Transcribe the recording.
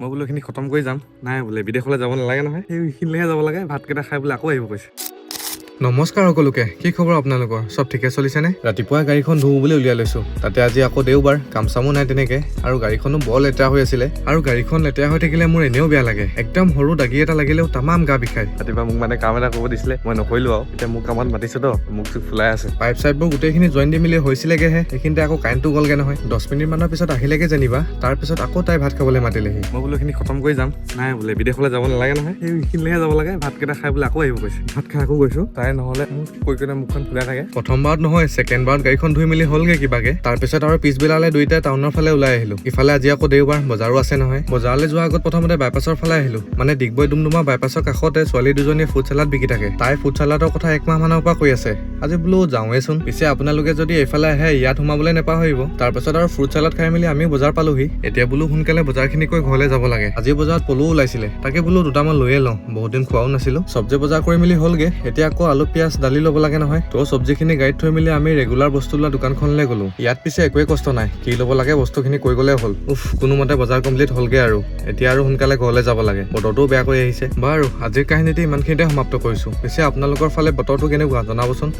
মই বোলো এইখিনি খতম কৰি যাম। নাই বোলে বিদেশলৈ যাব নালাগে নহয়, সেইখিনিলৈহে যাব লাগে। ভাতকেইটা খাই বোলে আকৌ আহিব কৈছে। নমস্কাৰ সকলোকে, কি খবৰ আপোনালোকৰ? চব ঠিকে চলিছেনে? ৰাতিপুৱা গাড়ীখন ধুও বুলি উলিয়াই লৈছো। তাতে আজি আকৌ দেওবাৰ, কাম চামো নাই তেনেকে, আৰু গাড়ীখনো বৰ লেতেৰা হৈ আছিলে। আৰু গাড়ীখন লেতেৰা হৈ থাকিলে মোৰ এনেও বেয়া লাগে। একদম সৰু দাগি এটা লাগিলেও তামাম গা বিষায়। ৰাতিপুৱা মোক মানে কাম এটা কৰিব দিছিলে, মই নকৰিলো আৰু। এতিয়া মোক কামত মাতিছে তো, মোক চুক ফুলাই আছে। পাইপ চাইপবোৰ গোটেইখিনি জইন দি মেলি হৈছিলেগেহে, সেইখিনিতে আকৌ কাৰেণ্টটো গ'লগে নহয়। 10 মিনিট মানৰ পিছত আহিলেগে যেনিবা, তাৰ পিছত আকৌ তাই ভাত খাবলৈ মাতিলেহি। মই বোলো এইখিনি খতম কৰি যাম। নাই বোলে বিদেশলৈ যাব নালাগে নহয়, সেইখিনিলৈহে যাব লাগে। ভাতকেইটা খাই বোলে আকৌ আহিব কৈছে। ভাত খাই আকৌ গৈছো। তাই নহলে কৈ কিনে মুখখন ফুলাই থাকে। প্ৰথমবাৰত নহয়, ছেকেণ্ড বাৰত গাড়ীখন ধুই মেলি হ'লগে কিবাকে। তাৰপিছত আৰু পিছবেলালে দুইটাই টাউনৰ ফালে ওলাই আহিলো। ইফালে আজি আকৌ দেওবাৰ, বজাৰো আছে নহয়। বজাৰলৈ যোৱাৰ আগত প্ৰথমতে বাইপাছৰ ফালে আহিলো। মানে ডিগবৈ ডুমডুমা বাইপাছৰ কাষতে ছোৱালী দুজনীয়ে ফুড চালাড বিকি থাকে। তাই ফুড চালাডৰ কথা 1 মাহ মানৰ পৰা কৈ আছে। আজি বোলো যাওঁৱেচোন। পিছে আপোনালোকে যদি এইফালে আহে ইয়াত সোমাবলৈ নেপাহৰিব। তাৰপিছত আৰু ফ্ৰুট চালাড খাই মেলি আমি বজাৰ পালোহি। এতিয়া বোলো সোনকালে বজাৰখিনি কৰি ঘৰলৈ যাব লাগে। আজি বজাৰত পলু ওলাইছিলে, তাকে বোলো দুটামান লৈয়ে লওঁ, বহুত দিন খোৱাও নাছিলো। চব্জি বজাৰ কৰি মেলি হ'লগে। এতিয়া আকৌ আলু পিয়াজ দালি ল'ব লাগে নহয়। তো চব্জিখিনি গাড়ীত থৈ মেলি আমি ৰেগুলাৰ বস্তু লোৱা দোকানখনলৈ গ'লো। ইয়াত পিছে একোৱে কষ্ট নাই, কি ল'ব লাগে বস্তুখিনি কৈ গ'লে হ'ল। কোনোমতে বজাৰ কমপ্লিট হ'লগে আৰু। এতিয়া আৰু সোনকালে ঘৰলৈ যাব লাগে, বতৰটোও বেয়া কৰি আহিছে। বাৰু আজিৰ কাহিনীটো ইমানখিনিতে সমাপ্ত কৰিছো। পিছে আপোনালোকৰ ফালে বতৰটো কেনেকুৱা জনাবচোন।